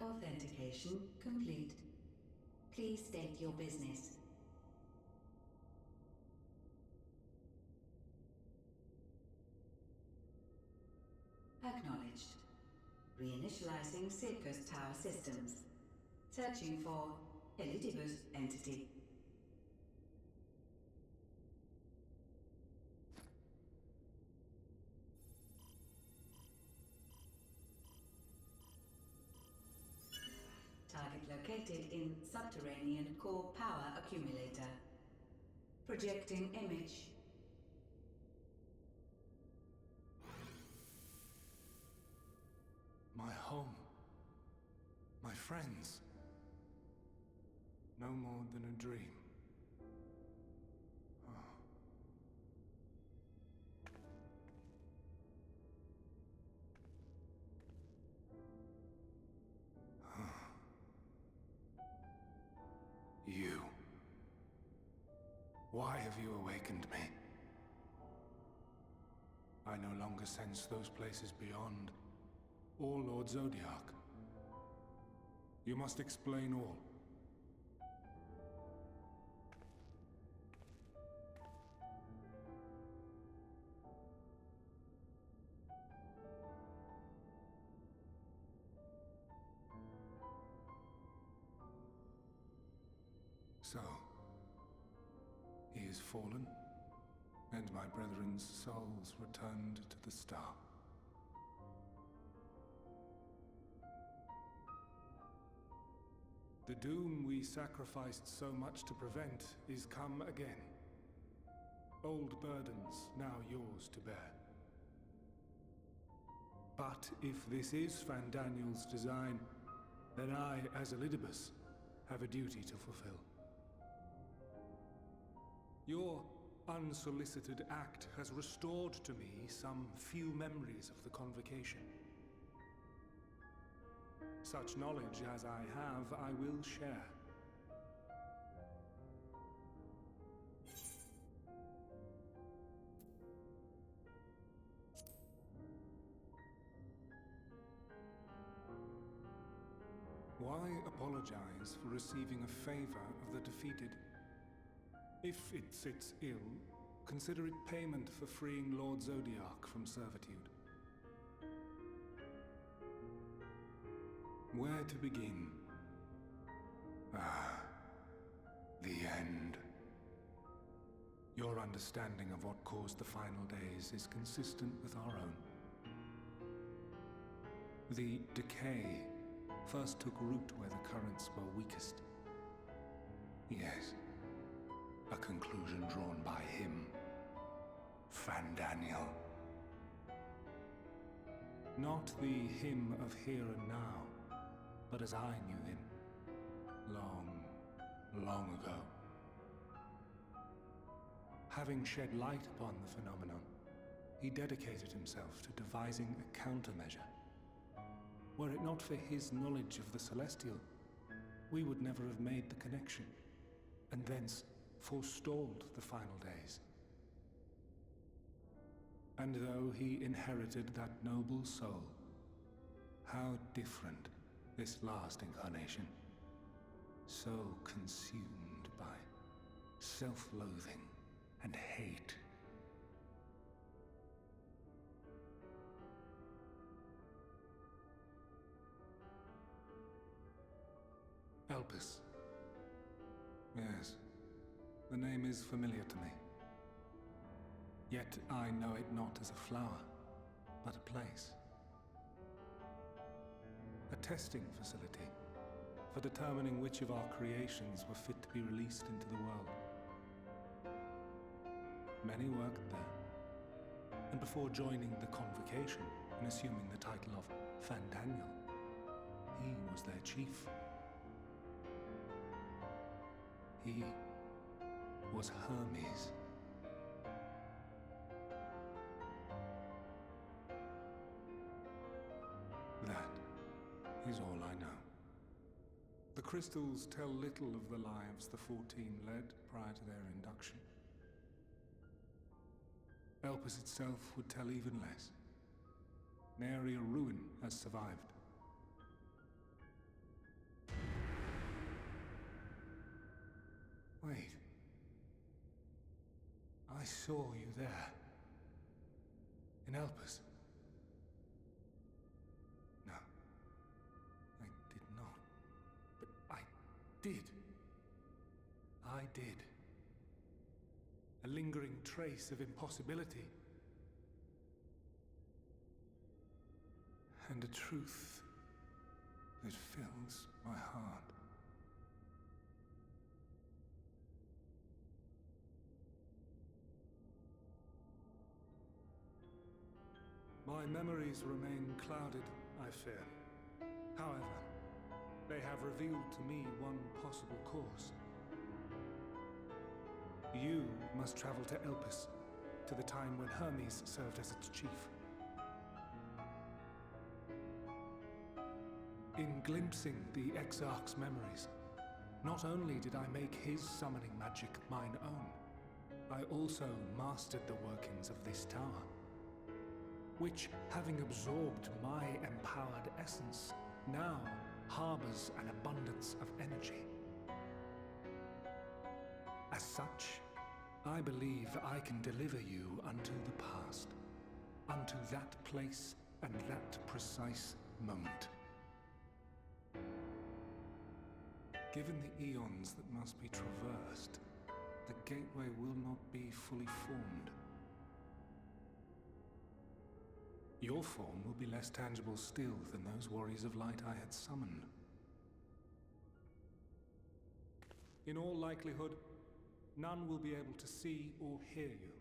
Authentication complete. Please state your business. Acknowledged. Reinitializing Circus Tower systems. Searching for Elidibus entity. Target located in subterranean core power accumulator. Projecting image. My home. My friends. No more than a dream. Oh. You. Why have you awakened me? I no longer sense those places beyond, or Lord Zodiac. You must explain all. So, he is fallen, and my brethren's souls returned to the star. The doom we sacrificed so much to prevent is come again. Old burdens now yours to bear. But if this is Fandaniel's design, then I, as Elidibus, have a duty to fulfill. Your unsolicited act has restored to me some few memories of the convocation. Such knowledge as I have, I will share. Why apologize for receiving a favor of the defeated? If it sits ill, consider it payment for freeing Lord Zodiac from servitude. Where to begin? The end. Your understanding of what caused the final days is consistent with our own. The decay first took root where the currents were weakest. Yes, a conclusion drawn by him, Fandaniel. Not the him of here and now, but as I knew him, long ago. Having shed light upon the phenomenon, he dedicated himself to devising a countermeasure. Were it not for his knowledge of the celestial, we would never have made the connection, and thence forestalled the final days. And though he inherited that noble soul, how different this last incarnation, so consumed by self-loathing and hate. Elpis. Yes, the name is familiar to me. Yet I know it not as a flower, but a place. A testing facility for determining which of our creations were fit to be released into the world. Many worked there, and before joining the convocation and assuming the title of Fandaniel, he was their chief. He was Hermes. That is all I know. The crystals tell little of the lives the 14 led prior to their induction. Elpis itself would tell even less. Nary a ruin has survived. Wait. I saw you there. In Elpis. No. I did not. But I did. I did. A lingering trace of impossibility. And a truth that fills my heart. My memories remain clouded, I fear. However, they have revealed to me one possible course. You must travel to Elpis, to the time when Hermes served as its chief. In glimpsing the Exarch's memories, not only did I make his summoning magic mine own, I also mastered the workings of this tower, which, having absorbed my empowered essence, now harbors an abundance of energy. As such, I believe I can deliver you unto the past, unto that place and that precise moment. Given the eons that must be traversed, the gateway will not be fully formed. Your form will be less tangible still than those warriors of light I had summoned. In all likelihood, none will be able to see or hear you.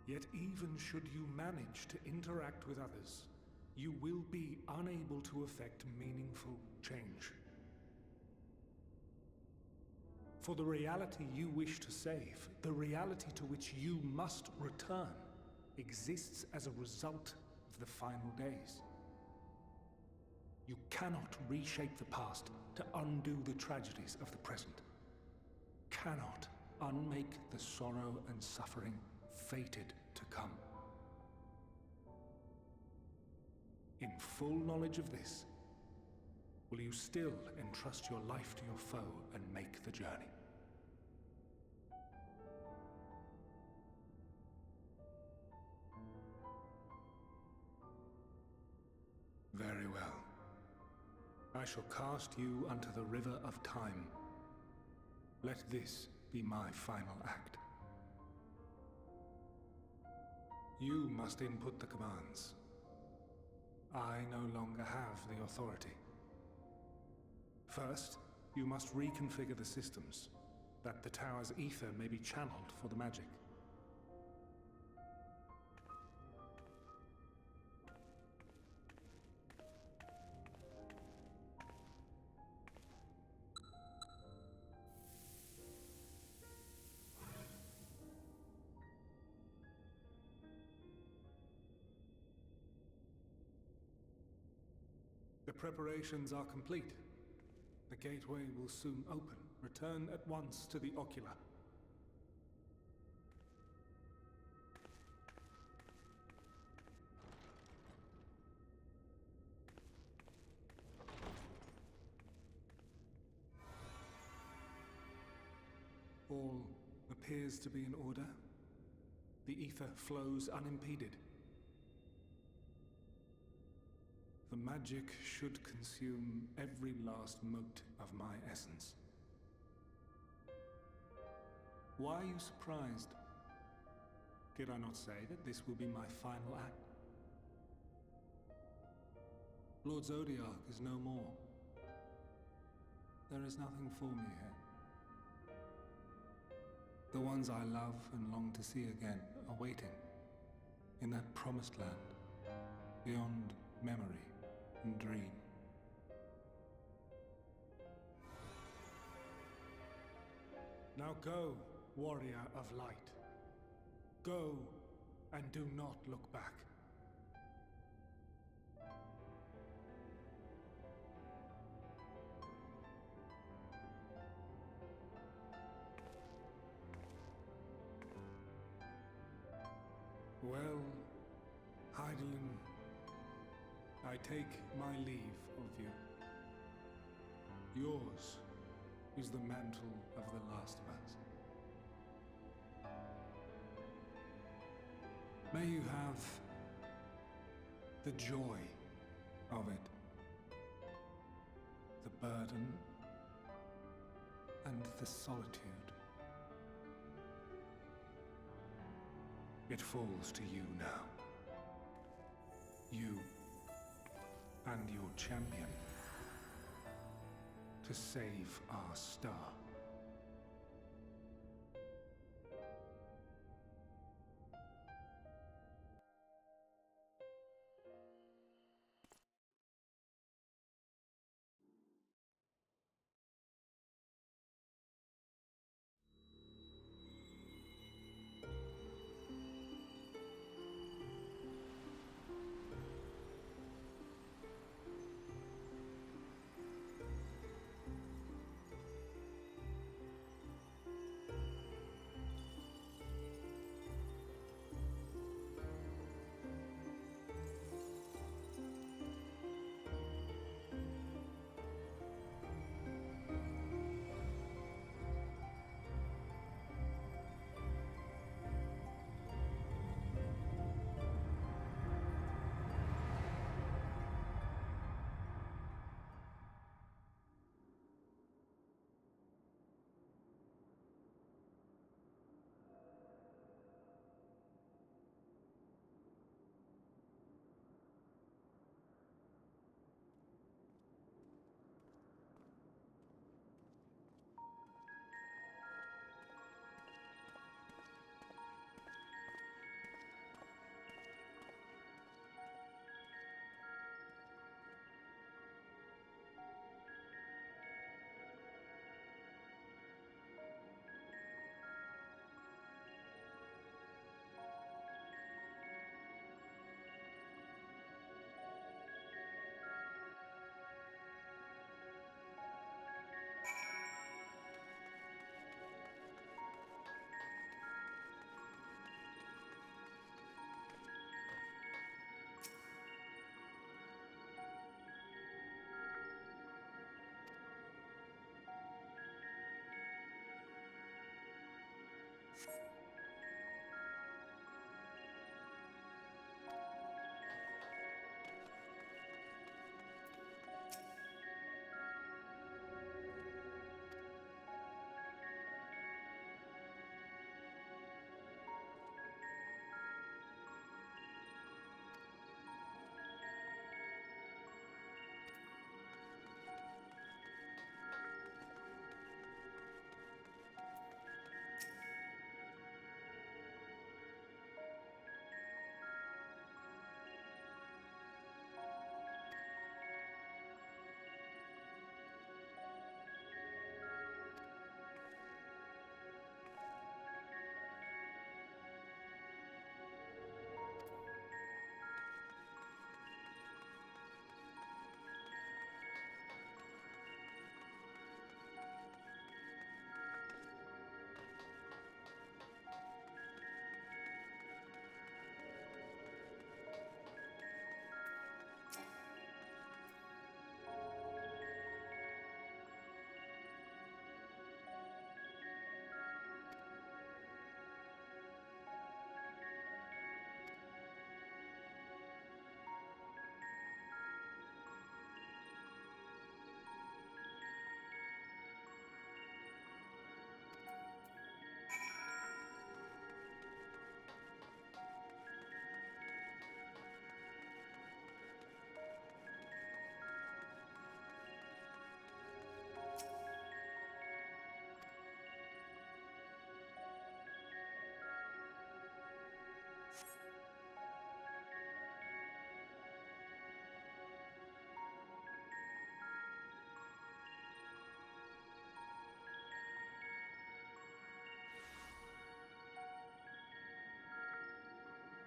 Yet even should you manage to interact with others, you will be unable to effect meaningful change. For the reality you wish to save, the reality to which you must return, exists as a result of the final days. You cannot reshape the past to undo the tragedies of the present. Cannot unmake the sorrow and suffering fated to come. In full knowledge of this, will you still entrust your life to your foe and make the journey? Very well. I shall cast you unto the river of time. Let this be my final act. You must input the commands. I no longer have the authority. First, you must reconfigure the systems, that the tower's ether may be channeled for the magic. The preparations are complete. The gateway will soon open. Return at once to the ocular. All appears to be in order. The ether flows unimpeded. The magic should consume every last mote of my essence. Why are you surprised? Did I not say that this will be my final act? Lord Zodiac is no more. There is nothing for me here. The ones I love and long to see again are waiting in that promised land, beyond memory and dream. Now go, warrior of light. Go, and do not look back. Well, Heidelin, I take my leave of you. Yours is the mantle of the last of us. May you have the joy of it, the burden and the solitude. It falls to you now. You and your champion to save our star.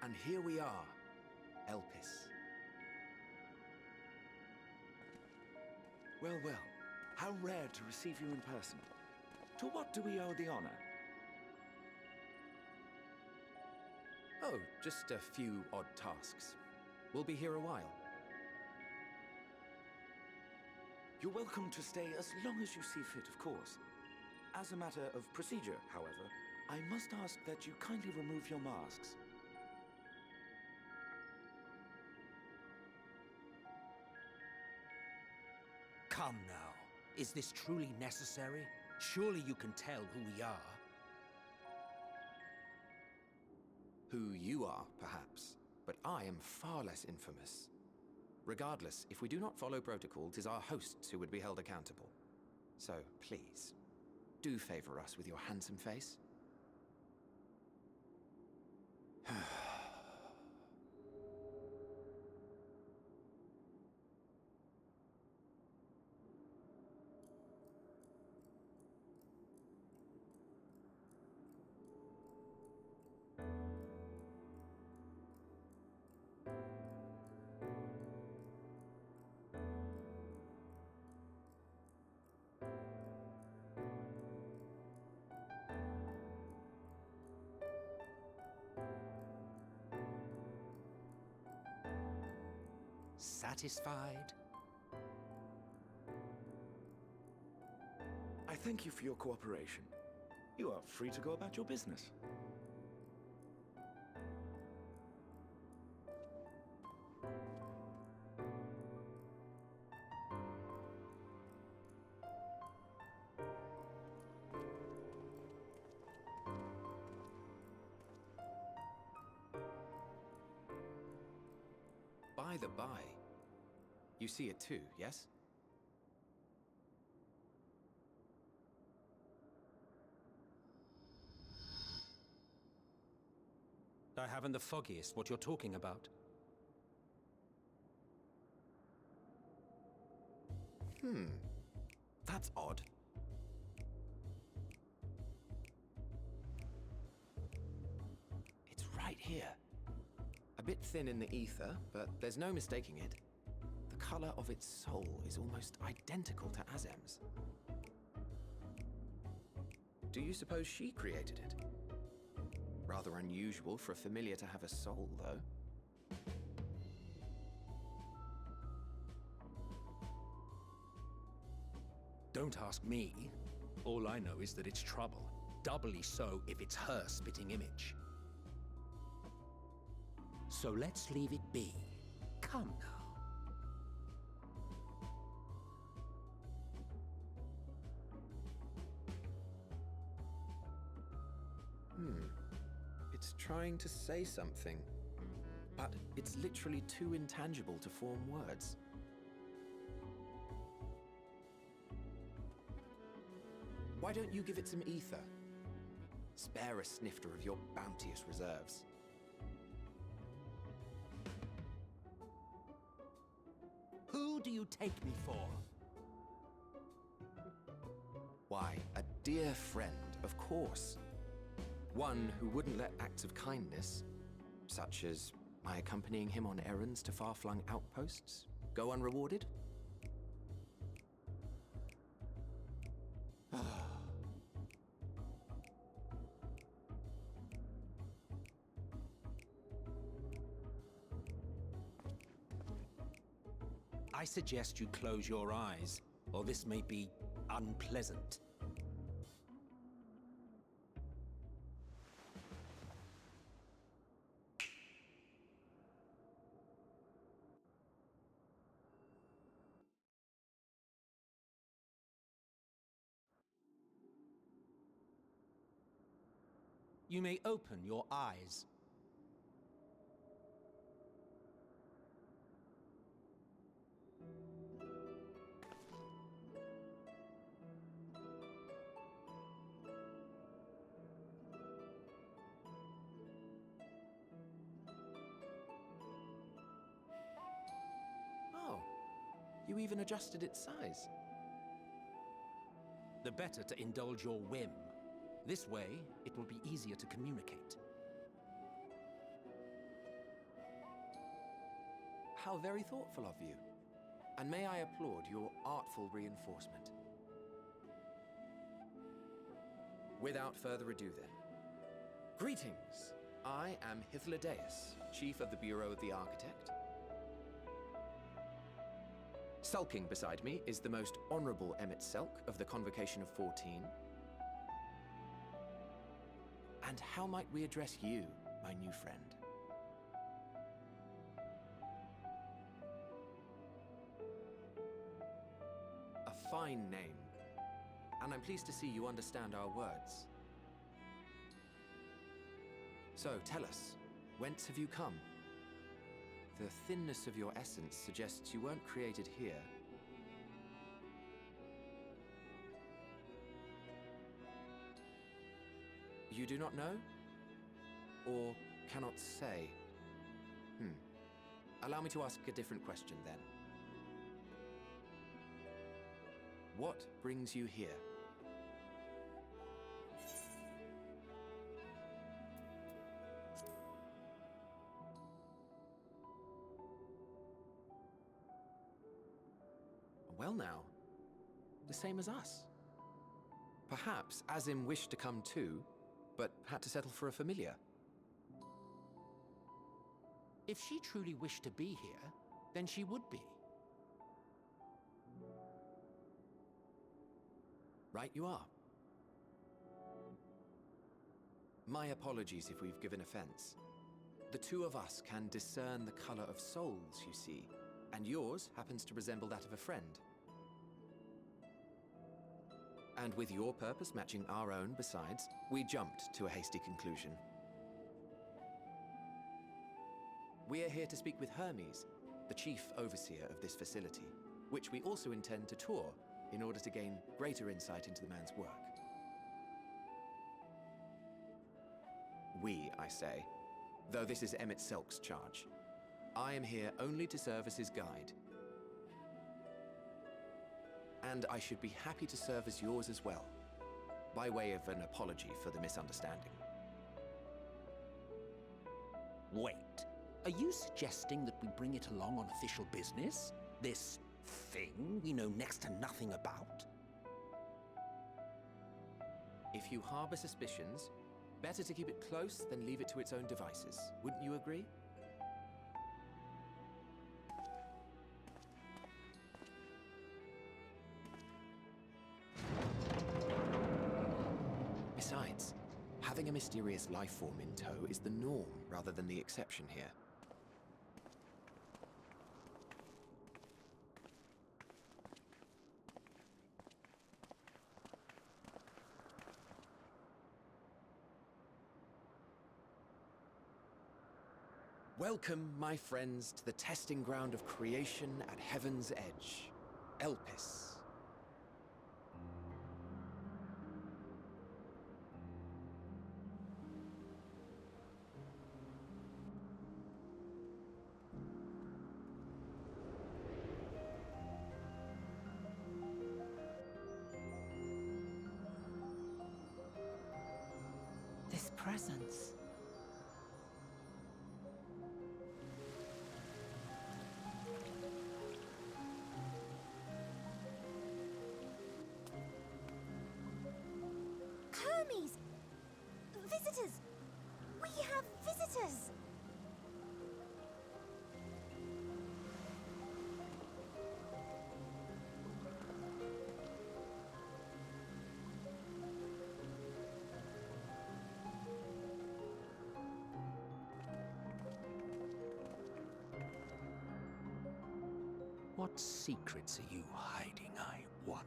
And here we are, Elpis. Well, well, how rare to receive you in person. To what do we owe the honor? Oh, just a few odd tasks. We'll be here a while. You're welcome to stay as long as you see fit, of course. As a matter of procedure, however, I must ask that you kindly remove your masks. Come now. Is this truly necessary? Surely you can tell who we are. Who you are, perhaps, but I am far less infamous. Regardless, if we do not follow protocol, 'tis our hosts who would be held accountable. So, please, do favor us with your handsome face. Satisfied? I thank you for your cooperation. You are free to go about your business. By the by, you see it too, yes? I haven't the foggiest what you're talking about. That's odd. It's right here. A bit thin in the ether, but there's no mistaking it. The color of its soul is almost identical to Azem's. Do you suppose she created it? Rather unusual for a familiar to have a soul, though. Don't ask me. All I know is that it's trouble. Doubly so if it's her spitting image. So let's leave it be. Come now. It's trying to say something, but it's literally too intangible to form words. Why don't you give it some ether? Spare a snifter of your bounteous reserves. Who do you take me for? Why, a dear friend, of course. One who wouldn't let acts of kindness, such as my accompanying him on errands to far-flung outposts, go unrewarded? I suggest you close your eyes, or this may be unpleasant. You may open your eyes. Oh, you even adjusted its size. The better to indulge your whim. This way, it will be easier to communicate. How very thoughtful of you. And may I applaud your artful reinforcement. Without further ado then. Greetings! I am Hythlodaeus, Chief of the Bureau of the Architect. Sulking beside me is the most honorable Emmet Selk of the Convocation of 14. And how might we address you, my new friend? A fine name. And I'm pleased to see you understand our words. So, tell us, whence have you come? The thinness of your essence suggests you weren't created here. You do not know? Or cannot say? Allow me to ask a different question then. What brings you here? Well now, the same as us. Perhaps Azim wished to come too, but had to settle for a familiar. If she truly wished to be here, then she would be. Right you are. My apologies if we've given offense. The two of us can discern the color of souls, you see, and yours happens to resemble that of a friend. And with your purpose matching our own besides, we jumped to a hasty conclusion. We are here to speak with Hermes, the chief overseer of this facility, which we also intend to tour in order to gain greater insight into the man's work. We, I say, though this is Emmet Selk's charge. I am here only to serve as his guide. And I should be happy to serve as yours as well, by way of an apology for the misunderstanding. Wait, are you suggesting that we bring it along on official business? This thing we know next to nothing about? If you harbor suspicions, better to keep it close than leave it to its own devices. Wouldn't you agree? Besides, having a mysterious life form in tow is the norm rather than the exception here. Welcome, my friends, to the testing ground of creation at Heaven's Edge, Elpis. This presence. Hermes! Visitors! We have visitors! What secrets are you hiding, I wonder?